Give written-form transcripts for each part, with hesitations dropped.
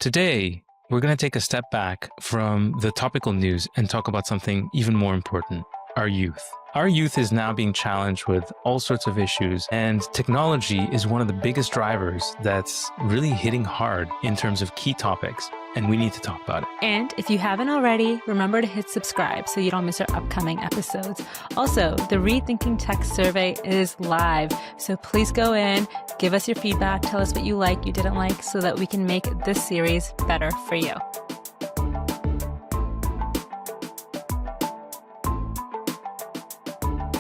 Today, we're going to take a step back from the topical news and talk about something even more important, our youth. Our youth is now being challenged with all sorts of issues, and technology is one of the biggest drivers that's really hitting hard in terms of key topics, and we need to talk about it. And if you haven't already, remember to hit subscribe so you don't miss our upcoming episodes. Also, the Rethinking Tech survey is live, so please go in, give us your feedback, tell us what you like, you didn't like, so that we can make this series better for you.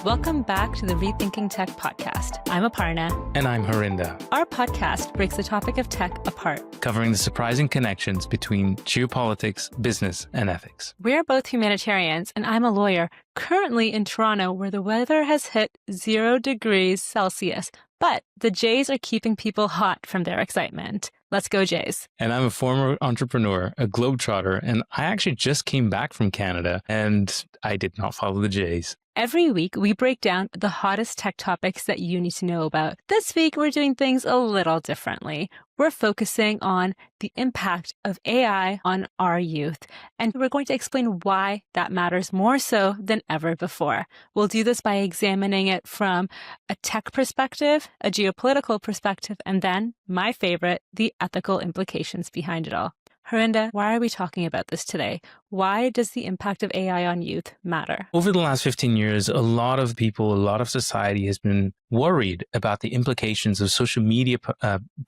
Welcome back to the Rethinking Tech podcast. I'm Aparna. And I'm Harinda. Our podcast breaks the topic of tech apart, covering the surprising connections between geopolitics, business, and ethics. We're both humanitarians, and I'm a lawyer, currently in Toronto, where the weather has hit 0 degrees Celsius. But the Jays are keeping people hot from their excitement. Let's go, Jays. And I'm a former entrepreneur, a globetrotter, and I actually just came back from Canada, and I did not follow the Jays. Every week, we break down the hottest tech topics that you need to know about. This week, we're doing things a little differently. We're focusing on the impact of AI on our youth, and we're going to explain why that matters more so than ever before. We'll do this by examining it from a tech perspective, a geopolitical perspective, and then, my favorite, the ethical implications behind it all. Harinda, why are we talking about this today? Why does the impact of AI on youth matter? Over the last 15 years, a lot of people, a lot of society has been worried about the implications of social media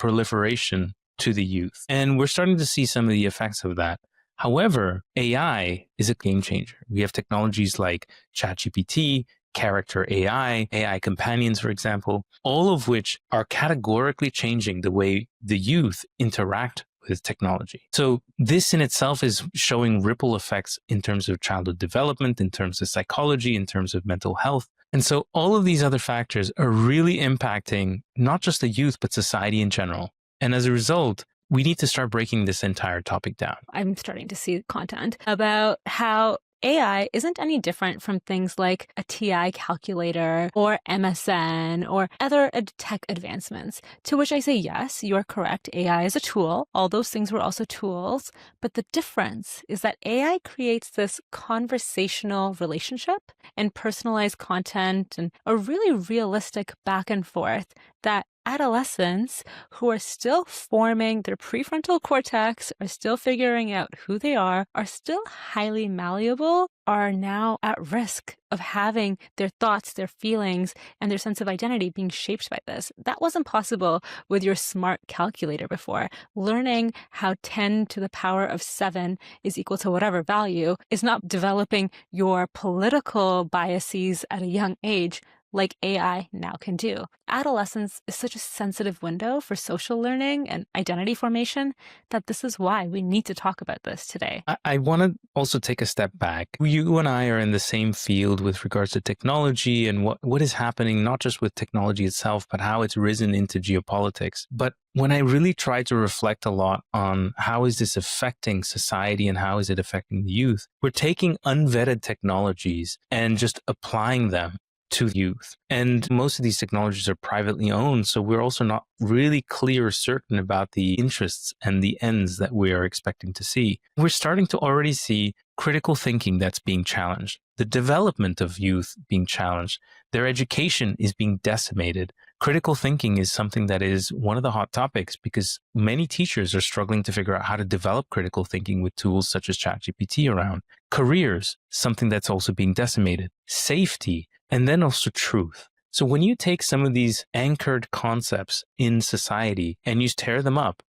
proliferation to the youth. And we're starting to see some of the effects of that. However, AI is a game changer. We have technologies like ChatGPT, Character.AI, AI companions, for example, all of which are categorically changing the way the youth interact with technology. So this in itself is showing ripple effects in terms of childhood development, in terms of psychology, in terms of mental health. And so all of these other factors are really impacting not just the youth, but society in general. And as a result, we need to start breaking this entire topic down. I'm starting to see content about how AI isn't any different from things like a TI calculator or MSN or other tech advancements, to which I say, yes, you are correct. AI is a tool. All those things were also tools. But the difference is that AI creates this conversational relationship and personalized content and a really realistic back and forth that adolescents who are still forming their prefrontal cortex, are still figuring out who they are still highly malleable, are now at risk of having their thoughts, their feelings, and their sense of identity being shaped by this. That wasn't possible with your smart calculator before. Learning how 10 to the power of 7 is equal to whatever value is not developing your political biases at a young age like AI now can do. Adolescence is such a sensitive window for social learning and identity formation that this is why we need to talk about this today. I want to also take a step back. You and I are in the same field with regards to technology and what is happening, not just with technology itself, but how it's risen into geopolitics. But when I really try to reflect a lot on how is this affecting society and how is it affecting the youth, we're taking unvetted technologies and just applying them to youth. And most of these technologies are privately owned, so we're also not really clear or certain about the interests and the ends that we are expecting to see. We're starting to already see critical thinking that's being challenged, the development of youth being challenged, their education is being decimated. Critical thinking is something that is one of the hot topics because many teachers are struggling to figure out how to develop critical thinking with tools such as ChatGPT around. Careers, something that's also being decimated. Safety, and then also truth. So when you take some of these anchored concepts in society and you tear them up,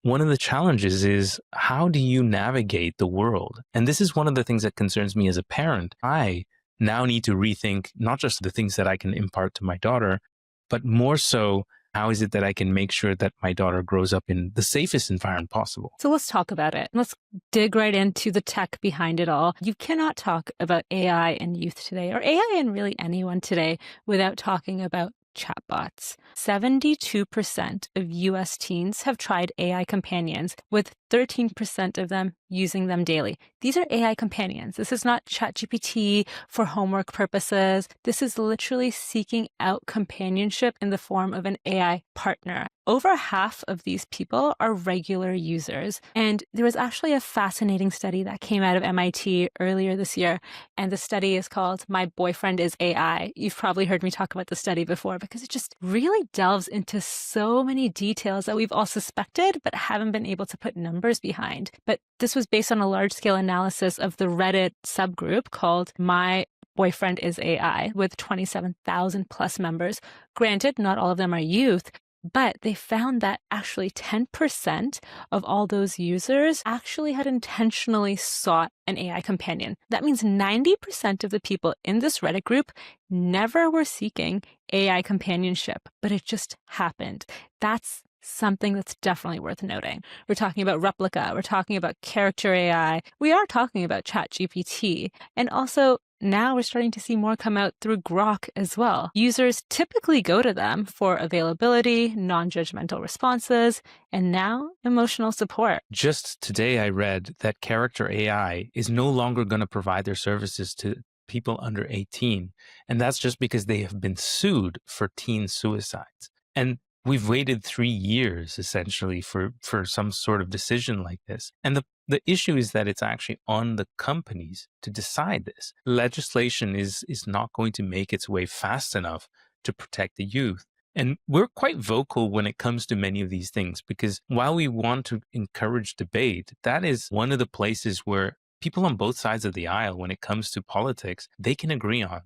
one of the challenges is how do you navigate the world? And this is one of the things that concerns me as a parent. I now need to rethink not just the things that I can impart to my daughter, but more so, how is it that I can make sure that my daughter grows up in the safest environment possible? So let's talk about it. Let's dig right into the tech behind it all. You cannot talk about AI and youth today, or AI and really anyone today, without talking about chatbots. 72% of US teens have tried AI companions, with 13% of them using them daily. These are AI companions. This is not ChatGPT for homework purposes. This is literally seeking out companionship in the form of an AI partner. Over half of these people are regular users. And there was actually a fascinating study that came out of MIT earlier this year. And the study is called My Boyfriend is AI. You've probably heard me talk about the study before because it just really delves into so many details that we've all suspected but haven't been able to put numbers behind. But this was based on a large-scale analysis of the Reddit subgroup called My Boyfriend is AI with 27,000 plus members. Granted, not all of them are youth, but they found that actually 10% of all those users actually had intentionally sought an AI companion. That means 90% of the people in this Reddit group never were seeking AI companionship, but it just happened. That's something that's definitely worth noting. We're talking about Replika. We're talking about Character.AI. We are talking about ChatGPT. And also, now we're starting to see more come out through Grok as well. Users typically go to them for availability, non-judgmental responses, and now emotional support. Just today, I read that Character.AI is no longer going to provide their services to people under 18. And that's just because they have been sued for teen suicides. And we've waited 3 years, essentially, for some sort of decision like this. And the issue is that it's actually on the companies to decide this. Legislation is not going to make its way fast enough to protect the youth. And we're quite vocal when it comes to many of these things, because while we want to encourage debate, that is one of the places where people on both sides of the aisle, when it comes to politics, they can agree on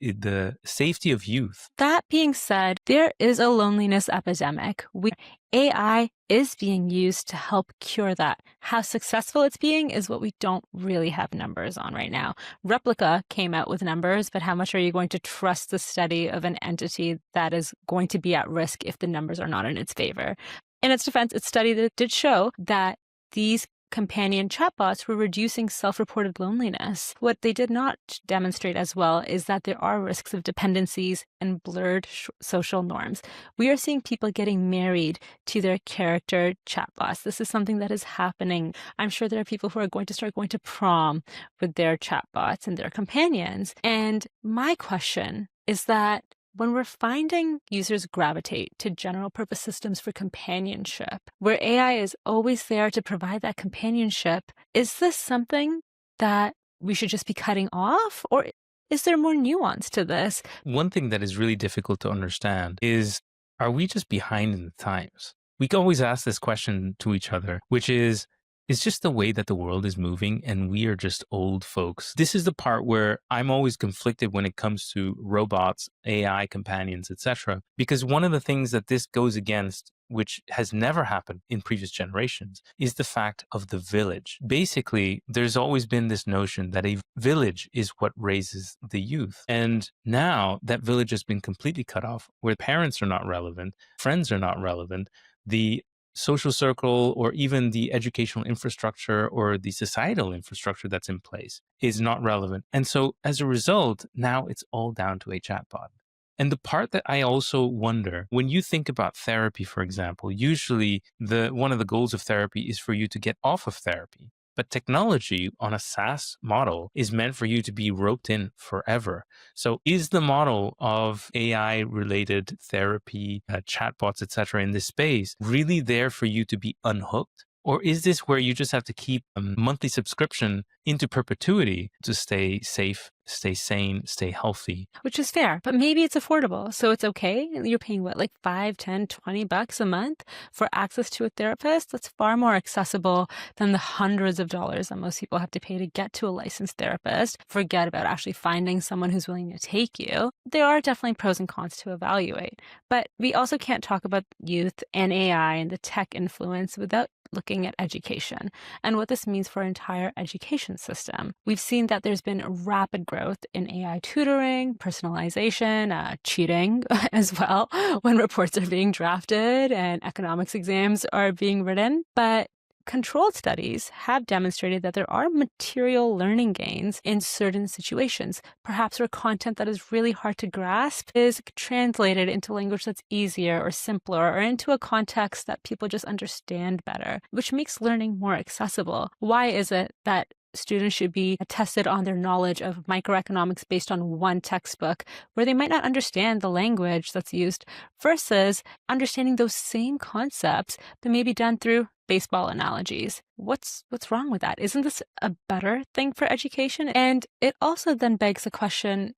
the safety of youth. That being said, there is a loneliness epidemic. AI is being used to help cure that. How successful it's being is what we don't really have numbers on right now. Replika came out with numbers, but how much are you going to trust the study of an entity that is going to be at risk if the numbers are not in its favor? In its defense, its study did show that these companion chatbots were reducing self-reported loneliness. What they did not demonstrate as well is that there are risks of dependencies and blurred social norms. We are seeing people getting married to their character chatbots. This is something that is happening. I'm sure there are people who are going to start going to prom with their chatbots and their companions. And my question is that when we're finding users gravitate to general purpose systems for companionship, where AI is always there to provide that companionship, is this something that we should just be cutting off? Or is there more nuance to this? One thing that is really difficult to understand is, are we just behind in the times? We can always ask this question to each other, which is, it's just the way that the world is moving and we are just old folks. This is the part where I'm always conflicted when it comes to robots, AI companions, etc. Because one of the things that this goes against, which has never happened in previous generations, is the fact of the village. Basically, there's always been this notion that a village is what raises the youth. And now that village has been completely cut off, where parents are not relevant, friends are not relevant, the social circle or even the educational infrastructure or the societal infrastructure that's in place is not relevant. And so as a result, now it's all down to a chatbot. And the part that I also wonder, when you think about therapy, for example, usually one of the goals of therapy is for you to get off of therapy. But technology on a SaaS model is meant for you to be roped in forever. So is the model of AI-related therapy, chatbots, etc., in this space really there for you to be unhooked? Or is this where you just have to keep a monthly subscription into perpetuity to stay safe, stay sane, stay healthy? Which is fair, but maybe it's affordable. So it's okay. You're paying what, like $5, $10, $20 a month for access to a therapist? That's far more accessible than the hundreds of dollars that most people have to pay to get to a licensed therapist. Forget about actually finding someone who's willing to take you. There are definitely pros and cons to evaluate, but we also can't talk about youth and AI and the tech influence without looking at education and what this means for our entire education system. We've seen that there's been rapid growth in AI tutoring, personalization, cheating as well when reports are being drafted and economics exams are being written. But Controlled studies have demonstrated that there are material learning gains in certain situations, perhaps where content that is really hard to grasp is translated into language that's easier or simpler or into a context that people just understand better, which makes learning more accessible. Why is it that students should be tested on their knowledge of microeconomics based on one textbook where they might not understand the language that's used versus understanding those same concepts that may be done through baseball analogies? What's wrong with that? Isn't this a better thing for education? And it also then begs the question,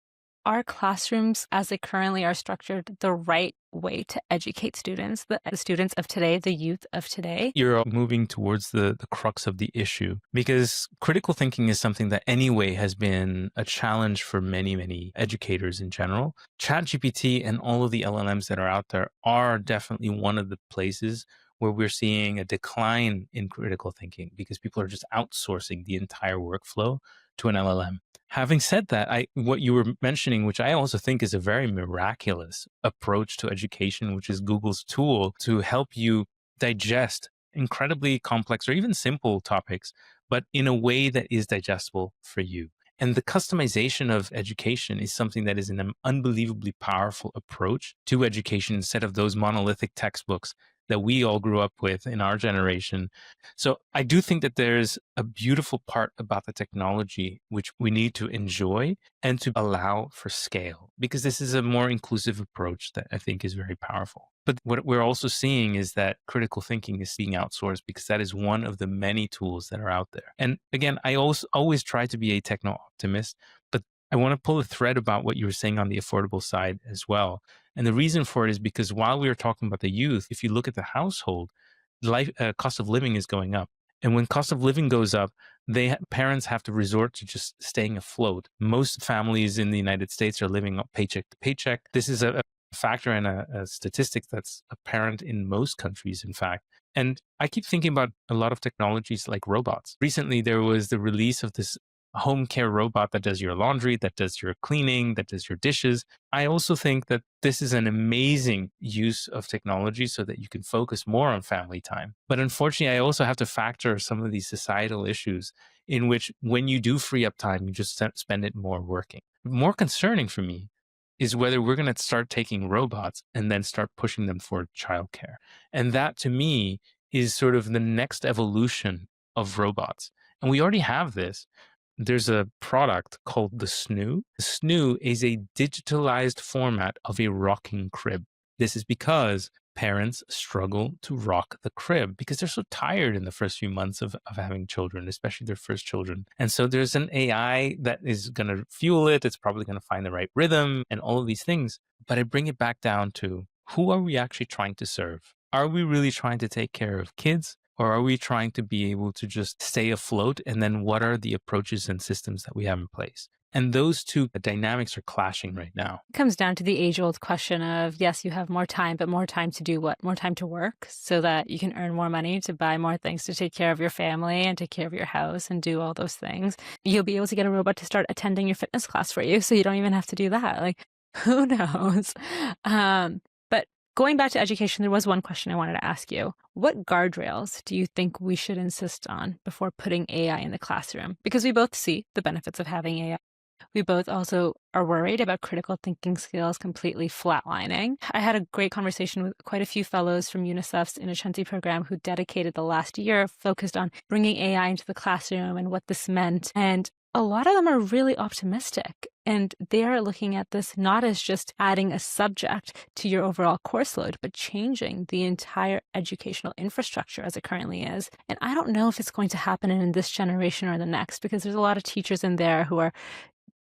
are classrooms as they currently are structured the right way to educate students, the students of today, the youth of today? You're moving towards the crux of the issue, because critical thinking is something that anyway has been a challenge for many, many educators in general. ChatGPT and all of the LLMs that are out there are definitely one of the places where we're seeing a decline in critical thinking because people are just outsourcing the entire workflow to an LLM. Having said that, what you were mentioning, which I also think is a very miraculous approach to education, which is Google's tool to help you digest incredibly complex or even simple topics, but in a way that is digestible for you. And the customization of education is something that is an unbelievably powerful approach to education instead of those monolithic textbooks that we all grew up with in our generation. So I do think that there's a beautiful part about the technology which we need to enjoy and to allow for scale, because this is a more inclusive approach that I think is very powerful. But what we're also seeing is that critical thinking is being outsourced because that is one of the many tools that are out there. And again, I always try to be a techno optimist, but I want to pull a thread about what you were saying on the affordable side as well. And the reason for it is because while we were talking about the youth, if you look at the household, cost of living is going up. And when cost of living goes up, parents have to resort to just staying afloat. Most families in the United States are living paycheck to paycheck. This is a factor and a statistic that's apparent in most countries, in fact. And I keep thinking about a lot of technologies like robots. Recently, there was the release of this home care robot that does your laundry, that does your cleaning, that does your dishes. I also think that this is an amazing use of technology so that you can focus more on family time. But unfortunately, I also have to factor some of these societal issues in which when you do free up time, you just spend it more working. More concerning for me is whether we're going to start taking robots and then start pushing them for childcare. And that to me is sort of the next evolution of robots. And we already have this. There's a product called the SNOO. The SNOO is a digitalized format of a rocking crib. This is because parents struggle to rock the crib because they're so tired in the first few months of having children, especially their first children. And so there's an AI that is going to fuel it. It's probably going to find the right rhythm and all of these things. But I bring it back down to, who are we actually trying to serve? Are we really trying to take care of kids? Or are we trying to be able to just stay afloat? And then what are the approaches and systems that we have in place? And those two dynamics are clashing right now. It comes down to the age-old question of, yes, you have more time, but more time to do what? More time to work so that you can earn more money to buy more things to take care of your family and take care of your house and do all those things. You'll be able to get a robot to start attending your fitness class for you, so you don't even have to do that. Like, who knows? But going back to education, there was one question I wanted to ask you. What guardrails do you think we should insist on before putting AI in the classroom? Because we both see the benefits of having AI. We both also are worried about critical thinking skills completely flatlining. I had a great conversation with quite a few fellows from UNICEF's Innocenti program who dedicated the last year focused on bringing AI into the classroom and what this meant. And a lot of them are really optimistic, and they are looking at this not as just adding a subject to your overall course load, but changing the entire educational infrastructure as it currently is. And I don't know if it's going to happen in this generation or the next, because there's a lot of teachers in there who are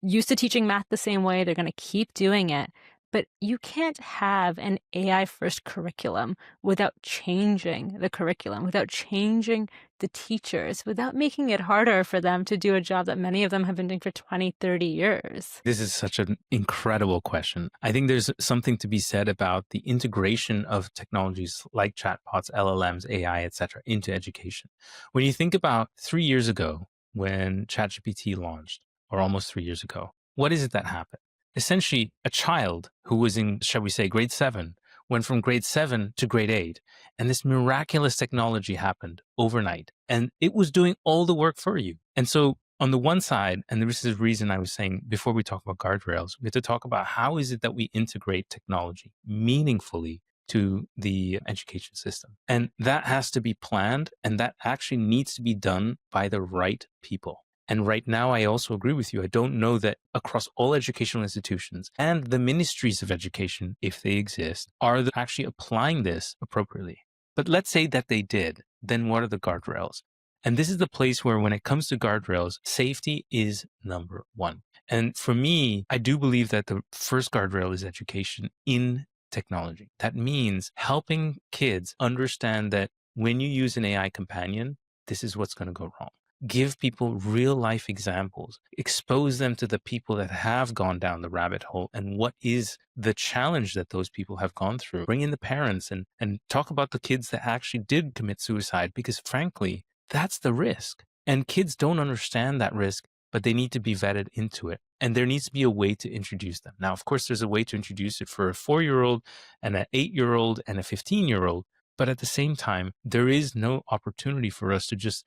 used to teaching math the same way. They're going to keep doing it. But you can't have an AI-first curriculum without changing the curriculum, without changing the teachers, without making it harder for them to do a job that many of them have been doing for 20, 30 years. This is such an incredible question. I think there's something to be said about the integration of technologies like chatbots, LLMs, AI, etc., into education. When you think about 3 years ago when ChatGPT launched, or almost 3 years ago, what is it that happened? Essentially, a child who was in, shall we say, grade 7 went from grade 7 to grade 8. And this miraculous technology happened overnight. And it was doing all the work for you. And so on the one side, and this is the reason I was saying before we talk about guardrails, we have to talk about how is it that we integrate technology meaningfully to the education system. And that has to be planned, and that actually needs to be done by the right people. And right now, I also agree with you. I don't know that across all educational institutions and the ministries of education, if they exist, are actually applying this appropriately. But let's say that they did, then what are the guardrails? And this is the place where, when it comes to guardrails, safety is number one. And for me, I do believe that the first guardrail is education in technology. That means helping kids understand that when you use an AI companion, this is what's going to go wrong. Give people real life examples, expose them to the people that have gone down the rabbit hole and what is the challenge that those people have gone through. Bring in the parents and talk about the kids that actually did commit suicide, because frankly, that's the risk. And kids don't understand that risk, but they need to be vetted into it. And there needs to be a way to introduce them. Now, of course, there's a way to introduce it for a 4-year-old and an 8-year-old and a 15-year-old. But at the same time, there is no opportunity for us to just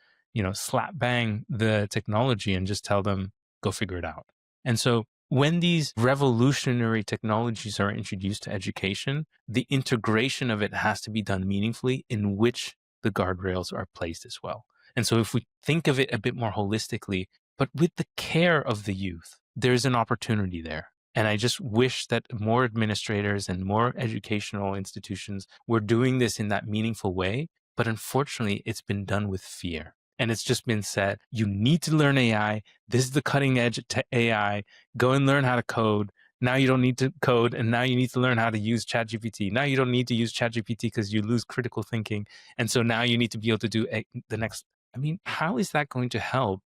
slap bang the technology and just tell them, go figure it out. And so when these revolutionary technologies are introduced to education, the integration of it has to be done meaningfully, in which the guardrails are placed as well. And so if we think of it a bit more holistically, but with the care of the youth, there's an opportunity there. And I just wish that more administrators and more educational institutions were doing this in that meaningful way. But unfortunately, it's been done with fear. And it's just been said, you need to learn AI. This is the cutting edge to AI. Go and learn how to code. Now you don't need to code. And now you need to learn how to use ChatGPT. Now you don't need to use ChatGPT because you lose critical thinking. And so now you need to be able to do the next. I mean, how is that going to help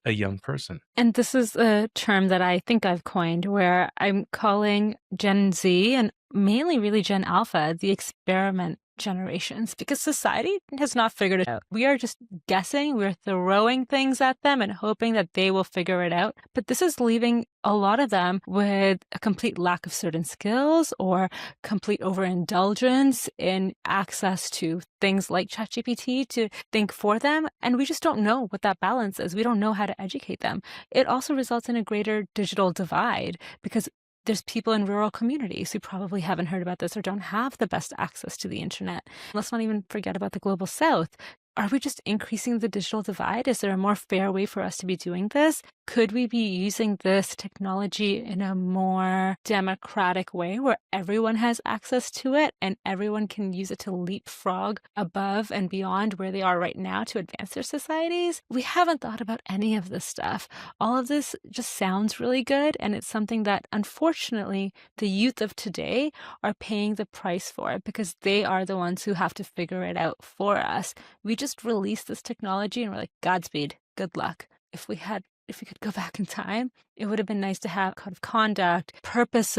a young person? And this is a term that I think I've coined, where I'm calling Gen Z, and mainly really Gen Alpha, the experiment generations, because society has not figured it out. We are just guessing, we're throwing things at them and hoping that they will figure it out. But this is leaving a lot of them with a complete lack of certain skills or complete overindulgence in access to things like ChatGPT to think for them. And we just don't know what that balance is. We don't know how to educate them. It also results in a greater digital divide, because there's people in rural communities who probably haven't heard about this or don't have the best access to the internet. Let's not even forget about the global south. Are we just increasing the digital divide? Is there a more fair way for us to be doing this? Could we be using this technology in a more democratic way where everyone has access to it and everyone can use it to leapfrog above and beyond where they are right now to advance their societies? We haven't thought about any of this stuff. All of this just sounds really good, and it's something that, unfortunately, the youth of today are paying the price for, because they are the ones who have to figure it out for us. We just released this technology and we're like, Godspeed, good luck. If we could go back in time, it would have been nice to have code of conduct, purpose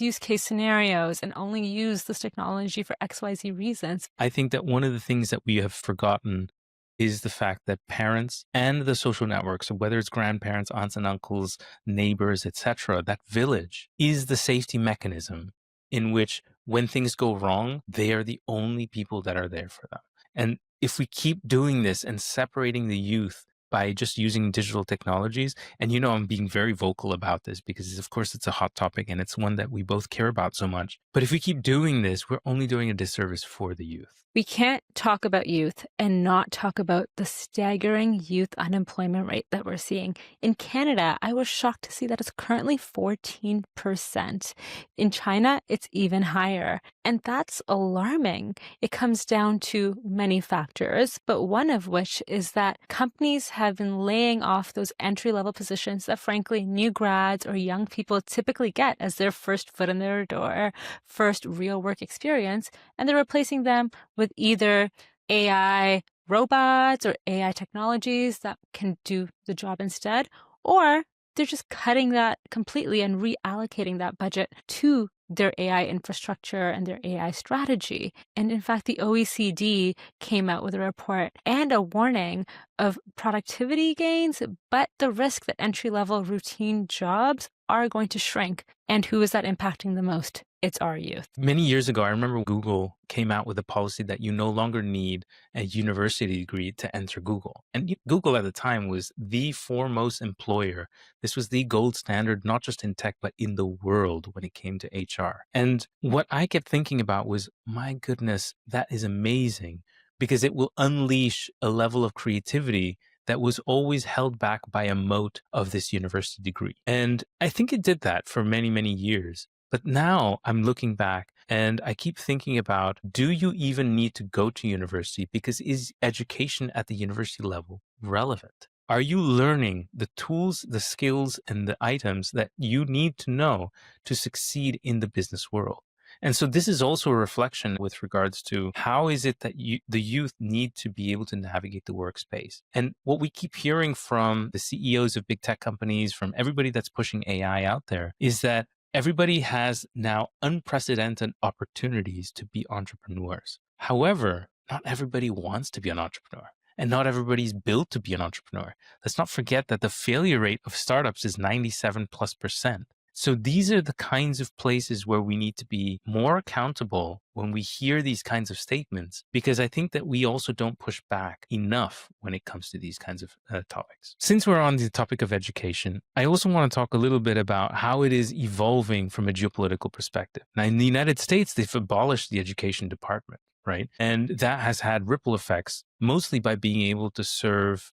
use case scenarios, and only use this technology for XYZ reasons. I think that one of the things that we have forgotten is the fact that parents and the social networks, so whether it's grandparents, aunts and uncles, neighbors, etc., that village is the safety mechanism in which, when things go wrong, they are the only people that are there for them. And if we keep doing this and separating the youth by just using digital technologies, and I'm being very vocal about this because, of course, it's a hot topic and it's one that we both care about so much. But if we keep doing this, we're only doing a disservice for the youth. We can't talk about youth and not talk about the staggering youth unemployment rate that we're seeing. In Canada, I was shocked to see that it's currently 14%. In China, it's even higher. And that's alarming. It comes down to many factors, but one of which is that companies have been laying off those entry-level positions that, frankly, new grads or young people typically get as their first foot in their door, first real work experience, and they're replacing them with either AI robots or AI technologies that can do the job instead, or they're just cutting that completely and reallocating that budget to their AI infrastructure and their AI strategy. And in fact, the OECD came out with a report and a warning of productivity gains, but the risk that entry-level routine jobs are going to shrink. And who is that impacting the most? It's our youth. Many years ago, I remember Google came out with a policy that you no longer need a university degree to enter Google. And Google at the time was the foremost employer. This was the gold standard, not just in tech, but in the world when it came to HR. And what I kept thinking about was, my goodness, that is amazing, because it will unleash a level of creativity that was always held back by a moat of this university degree. And I think it did that for many, many years. But now I'm looking back and I keep thinking about, do you even need to go to university? Because is education at the university level relevant? Are you learning the tools, the skills, and the items that you need to know to succeed in the business world? And so this is also a reflection with regards to how is it that the youth need to be able to navigate the workspace. And what we keep hearing from the CEOs of big tech companies, from everybody that's pushing AI out there, is that everybody has now unprecedented opportunities to be entrepreneurs. However, not everybody wants to be an entrepreneur. And not everybody's built to be an entrepreneur. Let's not forget that the failure rate of startups is 97+%. So these are the kinds of places where we need to be more accountable when we hear these kinds of statements, because I think that we also don't push back enough when it comes to these kinds of topics. Since we're on the topic of education, I also want to talk a little bit about how it is evolving from a geopolitical perspective. Now, in the United States, they've abolished the education department, right? And that has had ripple effects, mostly by being able to serve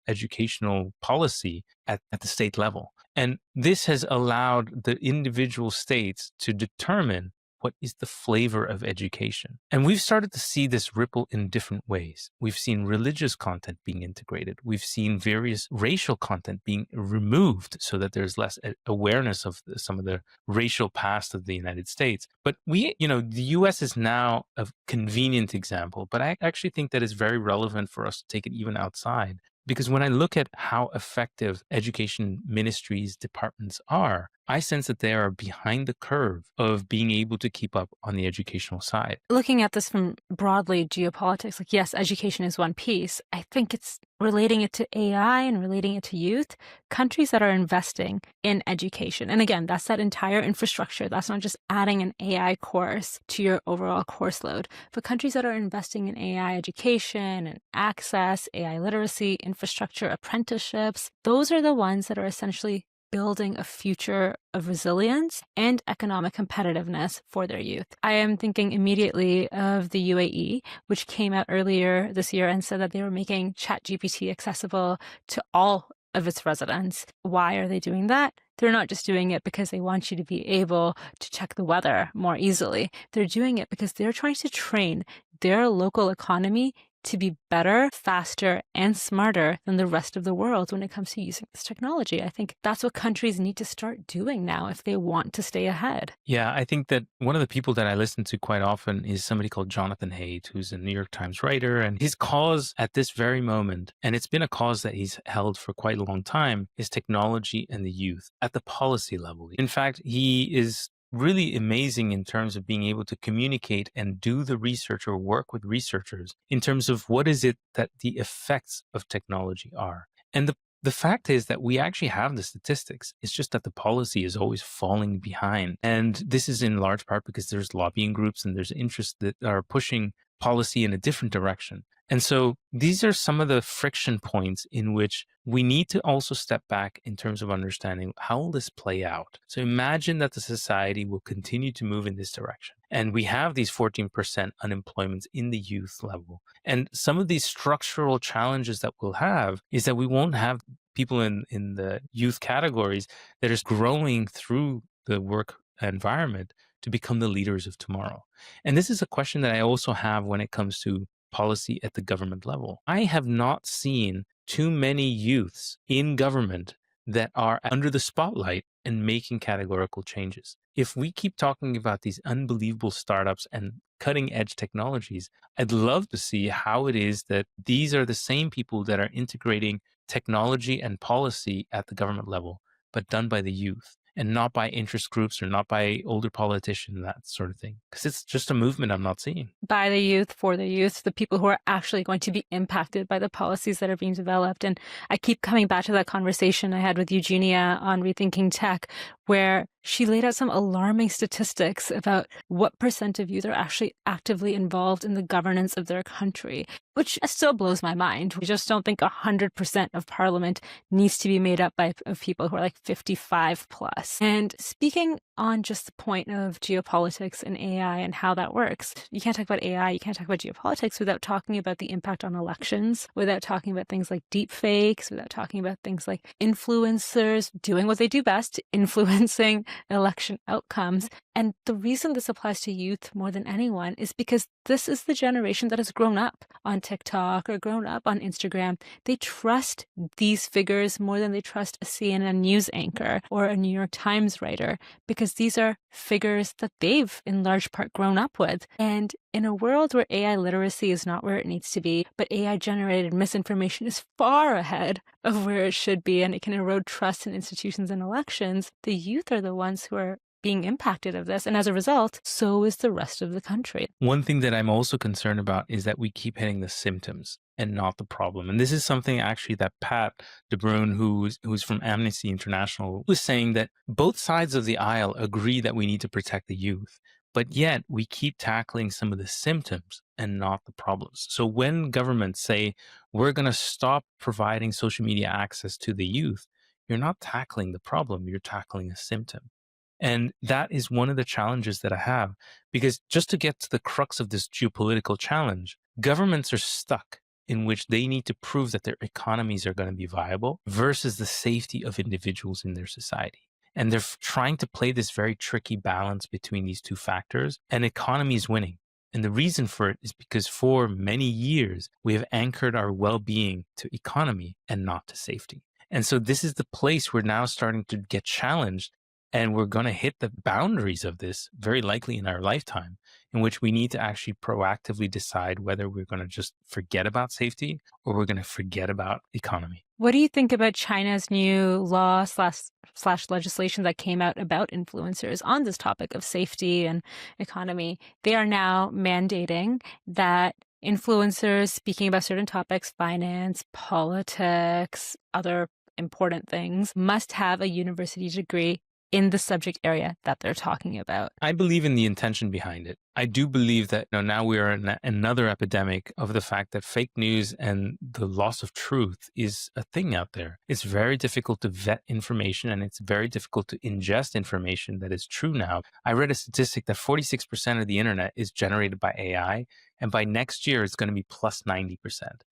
educational policy at the state level. And this has allowed the individual states to determine what is the flavor of education. And we've started to see this ripple in different ways. We've seen religious content being integrated. We've seen various racial content being removed so that there's less awareness of some of the racial past of the United States. But the US is now a convenient example, but I actually think that it's very relevant for us to take it even outside. Because when I look at how effective education ministries, departments are, I sense that they are behind the curve of being able to keep up on the educational side. Looking at this from broadly geopolitics, like, yes, education is one piece. I think it's relating it to AI and relating it to youth, countries that are investing in education. And again, that's that entire infrastructure. That's not just adding an AI course to your overall course load, but countries that are investing in AI education and access, AI literacy, infrastructure, apprenticeships, those are the ones that are essentially building a future of resilience and economic competitiveness for their youth. I am thinking immediately of the UAE, which came out earlier this year and said that they were making ChatGPT accessible to all of its residents. Why are they doing that? They're not just doing it because they want you to be able to check the weather more easily. They're doing it because they're trying to train their local economy to be better, faster, and smarter than the rest of the world when it comes to using this technology. I think that's what countries need to start doing now if they want to stay ahead. Yeah, I think that one of the people that I listen to quite often is somebody called Jonathan Haidt, who's a New York Times writer. And his cause at this very moment, and it's been a cause that he's held for quite a long time, is technology and the youth at the policy level. In fact, he is really amazing in terms of being able to communicate and do the research or work with researchers in terms of what is it that the effects of technology are. And the fact is that we actually have the statistics. It's just that the policy is always falling behind. And this is in large part because there's lobbying groups and there's interests that are pushing policy in a different direction. And so these are some of the friction points in which we need to also step back in terms of understanding how will this play out. So imagine that the society will continue to move in this direction. And we have these 14% unemployment in the youth level. And some of these structural challenges that we'll have is that we won't have people in the youth categories that are growing through the work environment to become the leaders of tomorrow. And this is a question that I also have when it comes to policy at the government level. I have not seen too many youths in government that are under the spotlight and making categorical changes. If we keep talking about these unbelievable startups and cutting edge technologies, I'd love to see how it is that these are the same people that are integrating technology and policy at the government level, but done by the youth. and not by interest groups or not by older politicians, that sort of thing. Because it's just a movement I'm not seeing. By the youth, for the youth, the people who are actually going to be impacted by the policies that are being developed. And I keep coming back to that conversation I had with Eugenia on Rethinking Tech, where she laid out some alarming statistics about what % of youth are actually actively involved in the governance of their country, which still blows my mind. We just don't think 100% of parliament needs to be made up of people who are like 55 plus. And speaking on just the point of geopolitics and AI and how that works, you can't talk about AI, you can't talk about geopolitics without talking about the impact on elections, without talking about things like deep fakes, without talking about things like influencers doing what they do best, influencing election outcomes. And the reason this applies to youth more than anyone is because this is the generation that has grown up on TikTok or grown up on Instagram. They trust these figures more than they trust a CNN news anchor or a New York Times writer, because these are figures that they've in large part grown up with. And in a world where AI literacy is not where it needs to be, but AI generated misinformation is far ahead of where it should be, and it can erode trust in institutions and elections, the youth are the ones who are being impacted of this. And as a result, so is the rest of the country. One thing that I'm also concerned about is that we keep hitting the symptoms and not the problem. And this is something actually that Pat DeBruyne, who's from Amnesty International, was saying, that both sides of the aisle agree that we need to protect the youth, but yet we keep tackling some of the symptoms and not the problems. So when governments say, we're going to stop providing social media access to the youth, you're not tackling the problem, you're tackling a symptom. And that is one of the challenges that I have, because just to get to the crux of this geopolitical challenge, governments are stuck in which they need to prove that their economies are going to be viable versus the safety of individuals in their society. And they're trying to play this very tricky balance between these two factors, and economy is winning. And the reason for it is because for many years, we have anchored our well-being to economy and not to safety. And so this is the place we're now starting to get challenged. And we're going to hit the boundaries of this very likely in our lifetime, in which we need to actually proactively decide whether we're going to just forget about safety or we're going to forget about economy. What do you think about China's new law slash legislation that came out about influencers on this topic of safety and economy? They are now mandating that influencers speaking about certain topics, finance, politics, other important things, must have a university degree in the subject area that they're talking about. I believe in the intention behind it. I do believe that now we are in another epidemic of the fact that fake news and the loss of truth is a thing out there. It's very difficult to vet information, and it's very difficult to ingest information that is true now. I read a statistic that 46% of the internet is generated by AI, and by next year, it's going to be plus 90%.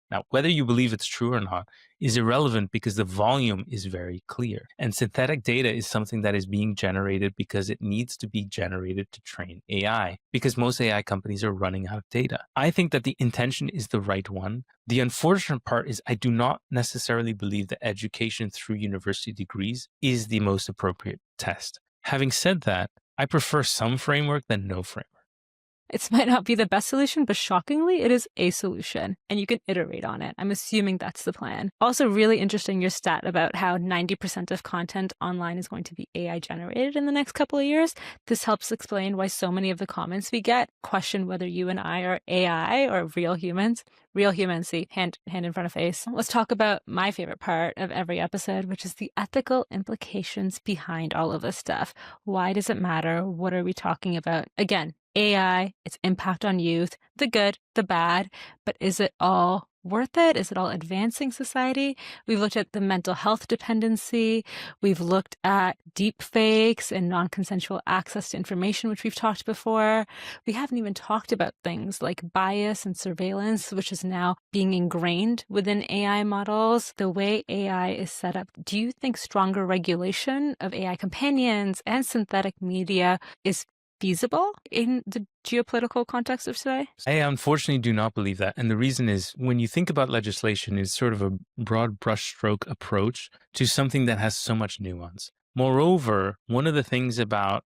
Now, whether you believe it's true or not is irrelevant, because the volume is very clear. And synthetic data is something that is being generated because it needs to be generated to train AI, because most AI companies are running out of data. I think that the intention is the right one. The unfortunate part is I do not necessarily believe that education through university degrees is the most appropriate test. Having said that, I prefer some framework than no framework. It might not be the best solution, but shockingly, it is a solution, and you can iterate on it. I'm assuming that's the plan. Also, really interesting, your stat about how 90% of content online is going to be AI generated in the next couple of years. This helps explain why so many of the comments we get question whether you and I are AI or real humans. Real humans, see, hand in front of face. Let's talk about my favorite part of every episode, which is the ethical implications behind all of this stuff. Why does it matter? What are we talking about? Again, AI, its impact on youth, the good, the bad, but is it all worth it? Is it all advancing society? We've looked at the mental health dependency. We've looked at deep fakes and non-consensual access to information, which we've talked before. We haven't even talked about things like bias and surveillance, which is now being ingrained within AI models. The way AI is set up, do you think stronger regulation of AI companions and synthetic media is feasible in the geopolitical context of today? I unfortunately do not believe that. And the reason is, when you think about legislation, it's sort of a broad brushstroke approach to something that has so much nuance. Moreover, one of the things about,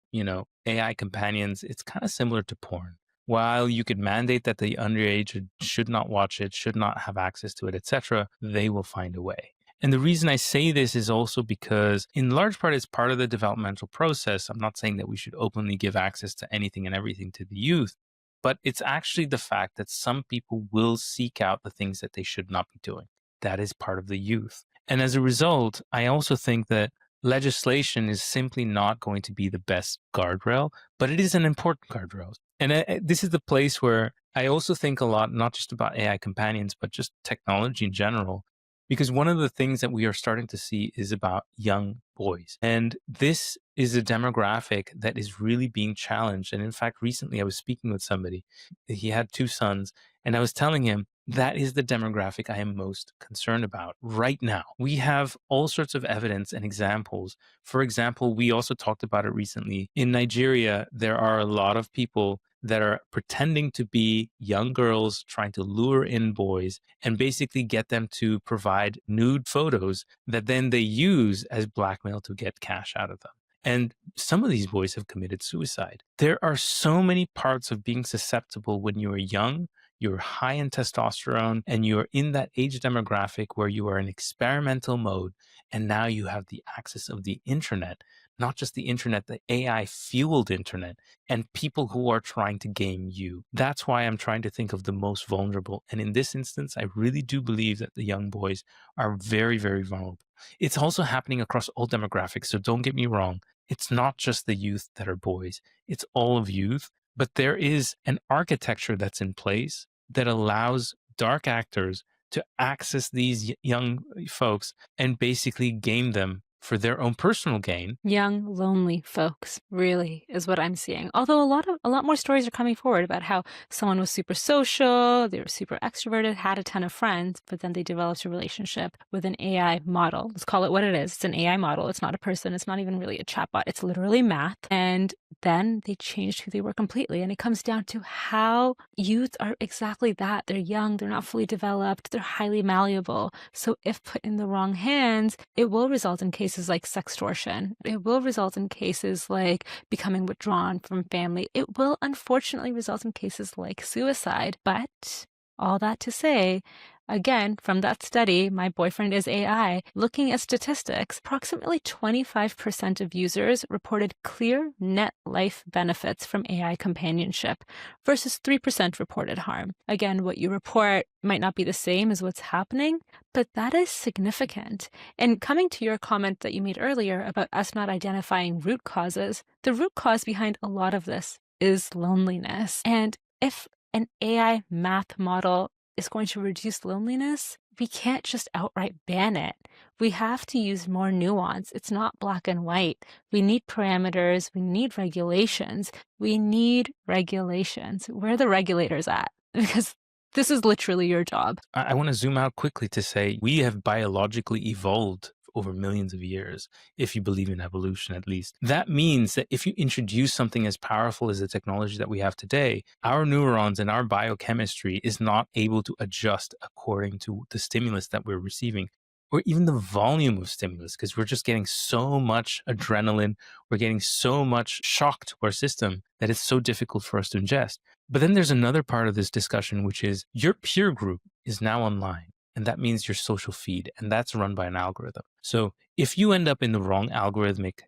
AI companions, it's kind of similar to porn. While you could mandate that the underage should not watch it, should not have access to it, etc., they will find a way. And the reason I say this is also because, in large part, it's part of the developmental process. I'm not saying that we should openly give access to anything and everything to the youth, but it's actually the fact that some people will seek out the things that they should not be doing. That is part of the youth. And as a result, I also think that legislation is simply not going to be the best guardrail, but it is an important guardrail. And this is the place where I also think a lot, not just about AI companions, but just technology in general. Because one of the things that we are starting to see is about young boys. And this is a demographic that is really being challenged. And in fact, recently I was speaking with somebody. He had 2 sons, and I was telling him that is the demographic I am most concerned about right now. We have all sorts of evidence and examples. For example, we also talked about it recently. In Nigeria, there are a lot of people that are pretending to be young girls, trying to lure in boys and basically get them to provide nude photos that then they use as blackmail to get cash out of them. And some of these boys have committed suicide. There are so many parts of being susceptible when you are young, you're high in testosterone, and you're in that age demographic where you are in experimental mode. And now you have the access of the internet, not just the internet, the AI fueled internet, and people who are trying to game you. That's why I'm trying to think of the most vulnerable. And in this instance, I really do believe that the young boys are very, very vulnerable. It's also happening across all demographics. So don't get me wrong. It's not just the youth that are boys, it's all of youth. But there is an architecture that's in place that allows dark actors to access these young folks and basically game them for their own personal gain. Young, lonely folks, really, is what I'm seeing. Although a lot more stories are coming forward about how someone was super social, they were super extroverted, had a ton of friends, but then they developed a relationship with an AI model. Let's call it what it is. It's an AI model. It's not a person. It's not even really a chatbot. It's literally math. And then they changed who they were completely. And it comes down to how youth are exactly that. They're young, they're not fully developed, they're highly malleable. So if put in the wrong hands, it will result in cases like sextortion. It will result in cases like becoming withdrawn from family. It will unfortunately result in cases like suicide. But all that to say, again, from that study, My Boyfriend is AI, looking at statistics, approximately 25% of users reported clear net life benefits from AI companionship versus 3% reported harm. Again, what you report might not be the same as what's happening, but that is significant. And coming to your comment that you made earlier about us not identifying root causes, the root cause behind a lot of this is loneliness. And if an AI math model is going to reduce loneliness, we can't just outright ban it. We have to use more nuance. It's not black and white. We need parameters. We need regulations. We need regulations. Where are the regulators at? Because this is literally your job. I want to zoom out quickly to say we have biologically evolved over millions of years, if you believe in evolution at least. That means that if you introduce something as powerful as the technology that we have today, our neurons and our biochemistry is not able to adjust according to the stimulus that we're receiving, or even the volume of stimulus, because we're just getting so much adrenaline, we're getting so much shock to our system that it's so difficult for us to ingest. But then there's another part of this discussion, which is your peer group is now online. And that means your social feed, and that's run by an algorithm. So if you end up in the wrong algorithmic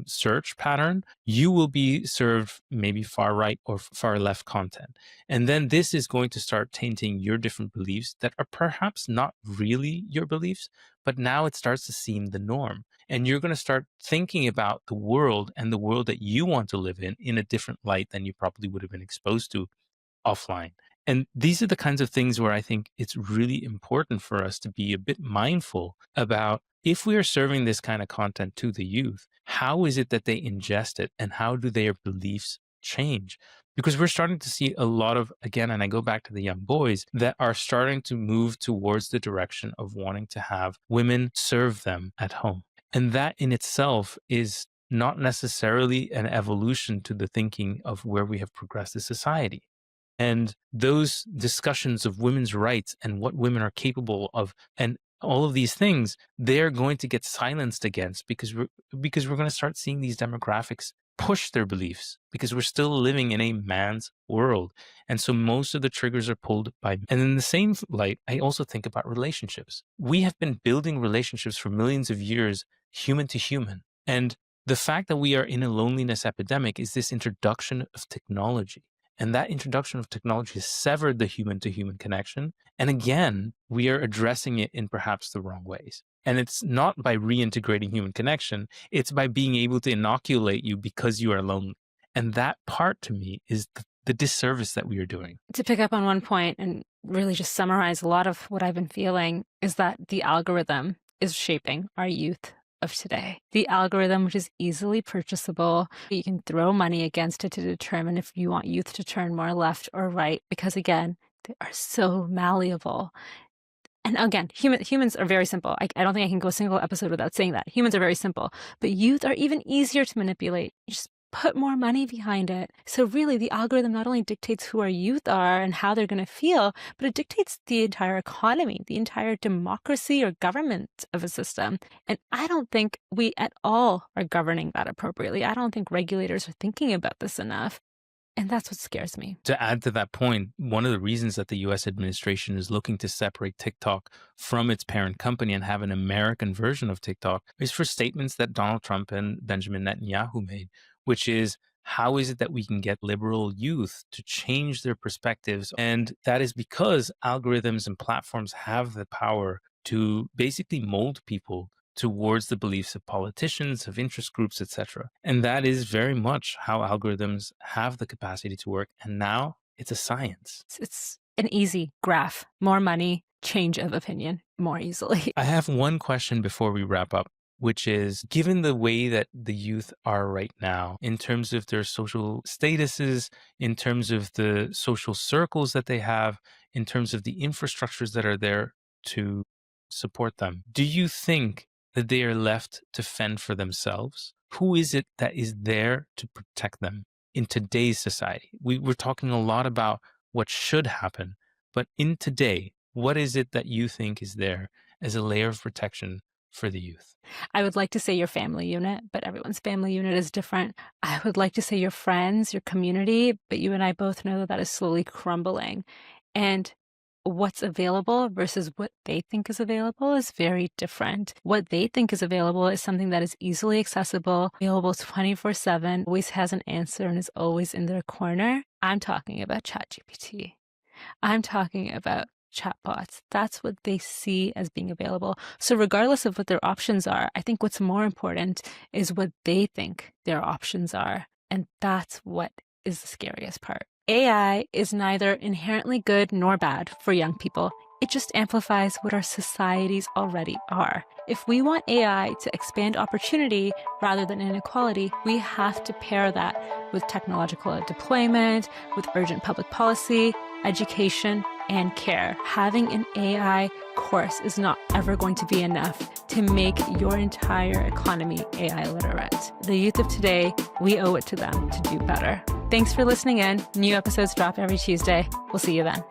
search pattern, you will be served maybe far right or far left content. And then this is going to start tainting your different beliefs that are perhaps not really your beliefs, but now it starts to seem the norm. And you're going to start thinking about the world and the world that you want to live in a different light than you probably would have been exposed to offline. And these are the kinds of things where I think it's really important for us to be a bit mindful about, if we are serving this kind of content to the youth, how is it that they ingest it and how do their beliefs change? Because we're starting to see a lot of, again, and I go back to the young boys, that are starting to move towards the direction of wanting to have women serve them at home. And that in itself is not necessarily an evolution to the thinking of where we have progressed as society. And those discussions of women's rights and what women are capable of and all of these things, they're going to get silenced against because we're going to start seeing these demographics push their beliefs because we're still living in a man's world. And so most of the triggers are pulled by. And in the same light, I also think about relationships. We have been building relationships for millions of years, human to human. And the fact that we are in a loneliness epidemic is this introduction of technology. And that introduction of technology has severed the human to human connection. And again, we are addressing it in perhaps the wrong ways. And it's not by reintegrating human connection, it's by being able to inoculate you because you are lonely. And that part to me is the disservice that we are doing. To pick up on one point and really just summarize a lot of what I've been feeling is that the algorithm is shaping our youth of today. The algorithm, which is easily purchasable, you can throw money against it to determine if you want youth to turn more left or right, because again, they are so malleable. And again, humans are very simple. I don't think I can go a single episode without saying that. Humans are very simple, but youth are even easier to manipulate. You just put more money behind it. So really, the algorithm not only dictates who our youth are and how they're going to feel, but it dictates the entire economy, the entire democracy or government of a system. And I don't think we at all are governing that appropriately. I don't think regulators are thinking about this enough. And that's what scares me. To add to that point, one of the reasons that the US administration is looking to separate TikTok from its parent company and have an American version of TikTok is for statements that Donald Trump and Benjamin Netanyahu made, which is, how is it that we can get liberal youth to change their perspectives? And that is because algorithms and platforms have the power to basically mold people towards the beliefs of politicians, of interest groups, etc. And that is very much how algorithms have the capacity to work. And now it's a science. It's an easy graph. More money, change of opinion more easily. I have one question before we wrap up, which is, given the way that the youth are right now, in terms of their social statuses, in terms of the social circles that they have, in terms of the infrastructures that are there to support them, do you think that they are left to fend for themselves? Who is it that is there to protect them in today's society? We're talking a lot about what should happen, but in today, what is it that you think is there as a layer of protection for the youth? I would like to say your family unit, but everyone's family unit is different. I would like to say your friends, your community, but you and I both know that is slowly crumbling. And what's available versus what they think is available is very different. What they think is available is something that is easily accessible, available 24/7, always has an answer and is always in their corner. I'm talking about ChatGPT. I'm talking about chatbots. That's what they see as being available. So regardless of what their options are, I think what's more important is what they think their options are. And that's what is the scariest part. AI is neither inherently good nor bad for young people. It just amplifies what our societies already are. If we want AI to expand opportunity rather than inequality, we have to pair that with technological deployment, with urgent public policy, education, and care. Having an AI course is not ever going to be enough to make your entire economy AI literate. The youth of today, we owe it to them to do better. Thanks for listening in. New episodes drop every Tuesday. We'll see you then.